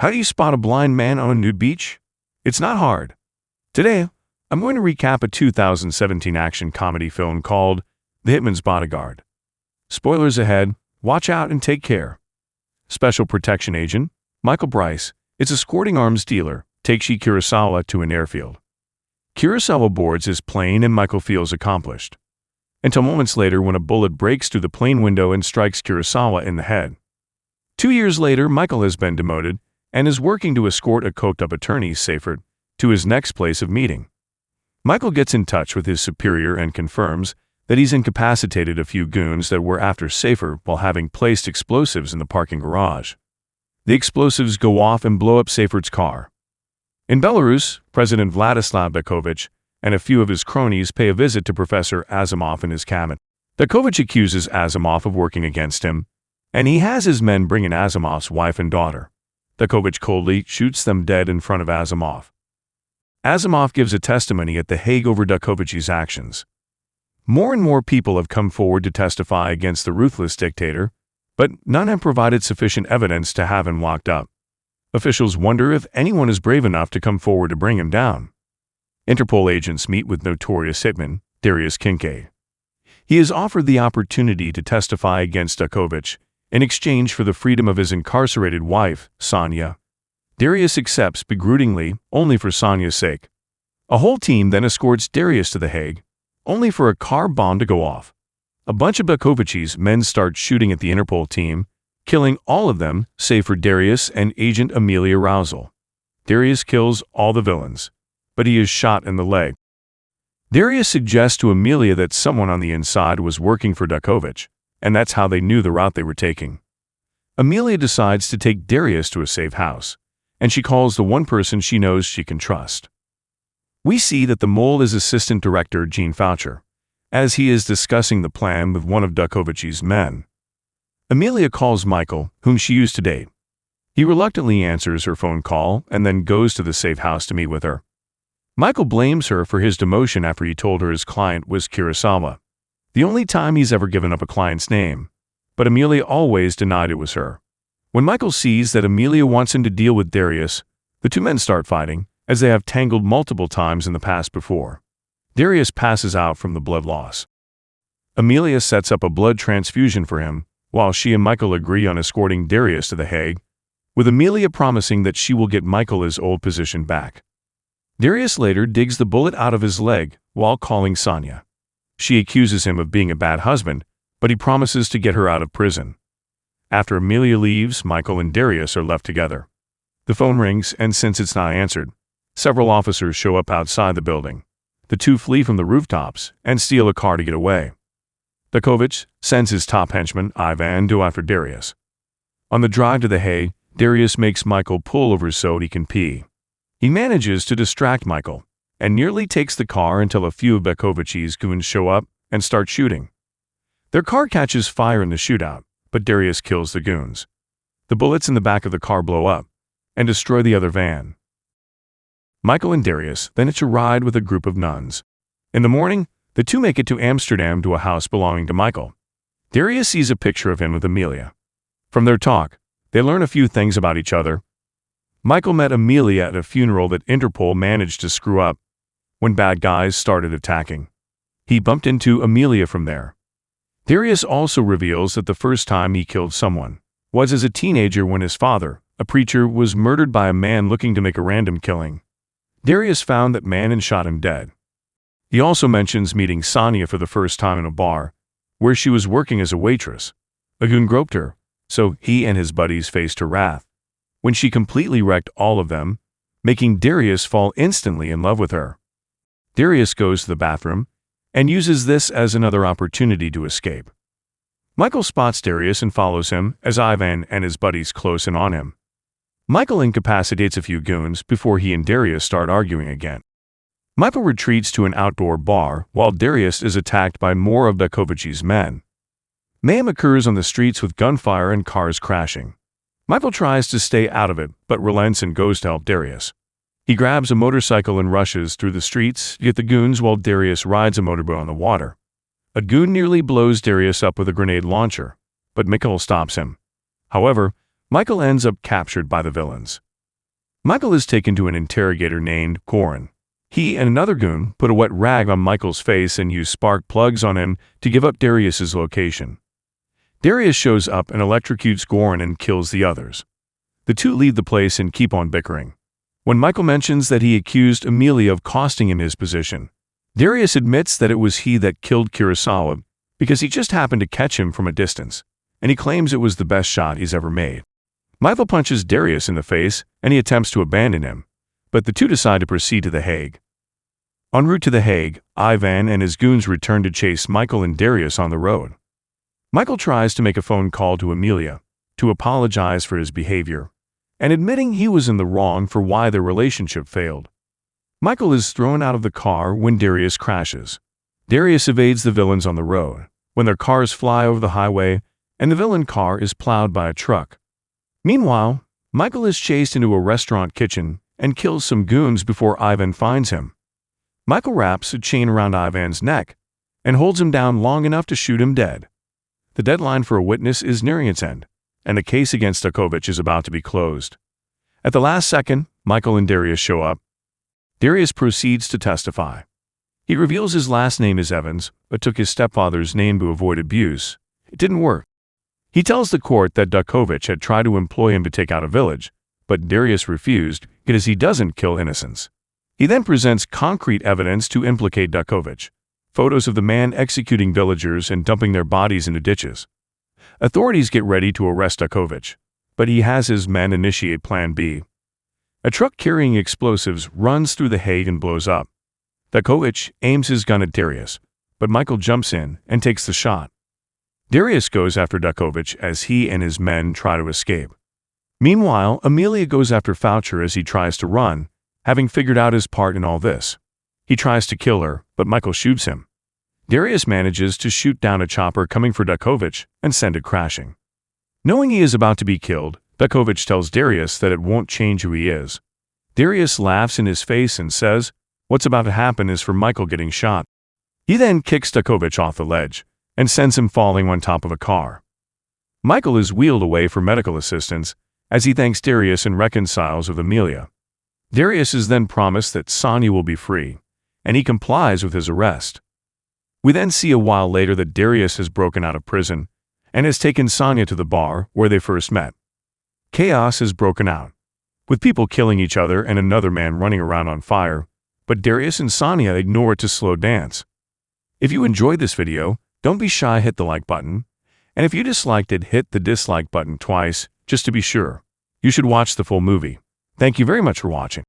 How do you spot a blind man on a nude beach? It's not hard. Today, I'm going to recap a 2017 action comedy film called The Hitman's Bodyguard. Spoilers ahead, watch out and take care. Special Protection Agent Michael Bryce, its escorting arms dealer, takes Kurosawa to an airfield. Kurosawa boards his plane and Michael feels accomplished. Until moments later when a bullet breaks through the plane window and strikes Kurosawa in the head. 2 years later, Michael has been demoted and is working to escort a coked-up attorney, Seyfert, to his next place of meeting. Michael gets in touch with his superior and confirms that he's incapacitated a few goons that were after Seyfert while having placed explosives in the parking garage. The explosives go off and blow up Seyfert's car. In Belarus, President Vladislav Bekovich and a few of his cronies pay a visit to Professor Asimov in his cabin. Bekovich accuses Asimov of working against him, and he has his men bring in Asimov's wife and daughter. Bekovich coldly shoots them dead in front of Asimov. Asimov gives a testimony at The Hague over Bekovich's actions. More and more people have come forward to testify against the ruthless dictator, but none have provided sufficient evidence to have him locked up. Officials wonder if anyone is brave enough to come forward to bring him down. Interpol agents meet with notorious hitman Darius Kincaid. He is offered the opportunity to testify against Bekovich in exchange for the freedom of his incarcerated wife, Sonia. Darius accepts begrudgingly, only for Sonia's sake. A whole team then escorts Darius to The Hague, only for a car bomb to go off. A bunch of Bekovich's men start shooting at the Interpol team, killing all of them save for Darius and Agent Amelia Rousel. Darius kills all the villains, but he is shot in the leg. Darius suggests to Amelia that someone on the inside was working for Bekovich, and that's how they knew the route they were taking. Amelia decides to take Darius to a safe house, and she calls the one person she knows she can trust. We see that the mole is Assistant Director Gene Foucher, as he is discussing the plan with one of Bekovich's men. Amelia calls Michael, whom she used to date. He reluctantly answers her phone call and then goes to the safe house to meet with her. Michael blames her for his demotion after he told her his client was Kurosawa, the only time he's ever given up a client's name, but Amelia always denied it was her. When Michael sees that Amelia wants him to deal with Darius, the two men start fighting, as they have tangled multiple times in the past before. Darius passes out from the blood loss. Amelia sets up a blood transfusion for him, while she and Michael agree on escorting Darius to The Hague, with Amelia promising that she will get Michael his old position back. Darius later digs the bullet out of his leg while calling Sonia. She accuses him of being a bad husband, but he promises to get her out of prison. After Amelia leaves, Michael and Darius are left together. The phone rings, and since it's not answered, several officers show up outside the building. The two flee from the rooftops and steal a car to get away. Bekovich sends his top henchman, Ivan, to after Darius. On the drive to The Hague, Darius makes Michael pull over so he can pee. He manages to distract Michael and nearly takes the car until a few of Bekovich's goons show up and start shooting. Their car catches fire in the shootout, but Darius kills the goons. The bullets in the back of the car blow up and destroy the other van. Michael and Darius then hitch a ride with a group of nuns. In the morning, the two make it to Amsterdam to a house belonging to Michael. Darius sees a picture of him with Amelia. From their talk, they learn a few things about each other. Michael met Amelia at a funeral that Interpol managed to screw up when bad guys started attacking. He bumped into Amelia from there. Darius also reveals that the first time he killed someone was as a teenager when his father, a preacher, was murdered by a man looking to make a random killing. Darius found that man and shot him dead. He also mentions meeting Sonia for the first time in a bar, where she was working as a waitress. A goon groped her, so he and his buddies faced her wrath, when she completely wrecked all of them, making Darius fall instantly in love with her. Darius goes to the bathroom and uses this as another opportunity to escape. Michael spots Darius and follows him as Ivan and his buddies close in on him. Michael incapacitates a few goons before he and Darius start arguing again. Michael retreats to an outdoor bar while Darius is attacked by more of Bekovich's men. Mayhem occurs on the streets with gunfire and cars crashing. Michael tries to stay out of it, but relents and goes to help Darius. He grabs a motorcycle and rushes through the streets to get the goons while Darius rides a motorboat on the water. A goon nearly blows Darius up with a grenade launcher, but Michael stops him. However, Michael ends up captured by the villains. Michael is taken to an interrogator named Goran. He and another goon put a wet rag on Michael's face and use spark plugs on him to give up Darius's location. Darius shows up and electrocutes Goran and kills the others. The two leave the place and keep on bickering. When Michael mentions that he accused Amelia of costing him his position, Darius admits that it was he that killed Kurosawa because he just happened to catch him from a distance, and he claims it was the best shot he's ever made. Michael punches Darius in the face and he attempts to abandon him, but the two decide to proceed to The Hague. En route to The Hague, Ivan and his goons return to chase Michael and Darius on the road. Michael tries to make a phone call to Amelia to apologize for his behavior and admitting he was in the wrong for why their relationship failed. Michael is thrown out of the car when Darius crashes. Darius evades the villains on the road when their cars fly over the highway and the villain car is plowed by a truck. Meanwhile, Michael is chased into a restaurant kitchen and kills some goons before Ivan finds him. Michael wraps a chain around Ivan's neck and holds him down long enough to shoot him dead. The deadline for a witness is nearing its end, and the case against Dictator is about to be closed. At the last second, Michael and Darius show up. Darius proceeds to testify. He reveals his last name is Evans, but took his stepfather's name to avoid abuse. It didn't work. He tells the court that Dictator had tried to employ him to take out a village, but Darius refused because he doesn't kill innocents. He then presents concrete evidence to implicate Dictator. Photos of the man executing villagers and dumping their bodies into ditches. Authorities get ready to arrest Dictator, but he has his men initiate Plan B. A truck carrying explosives runs through The Hague and blows up. Dictator aims his gun at Darius, but Michael jumps in and takes the shot. Darius goes after Dictator as he and his men try to escape. Meanwhile, Amelia goes after Foucher as he tries to run, having figured out his part in all this. He tries to kill her, but Michael shoots him. Darius manages to shoot down a chopper coming for Dictator and send it crashing. Knowing he is about to be killed, Dictator tells Darius that it won't change who he is. Darius laughs in his face and says, "What's about to happen is for Michael getting shot." He then kicks Dictator off the ledge and sends him falling on top of a car. Michael is wheeled away for medical assistance as he thanks Darius and reconciles with Amelia. Darius is then promised that Sonia will be free, and he complies with his arrest. We then see a while later that Darius has broken out of prison and has taken Sonia to the bar where they first met. Chaos has broken out, with people killing each other and another man running around on fire, but Darius and Sonia ignore it to slow dance. If you enjoyed this video, don't be shy, hit the like button, and if you disliked it, hit the dislike button twice, just to be sure. You should watch the full movie. Thank you very much for watching.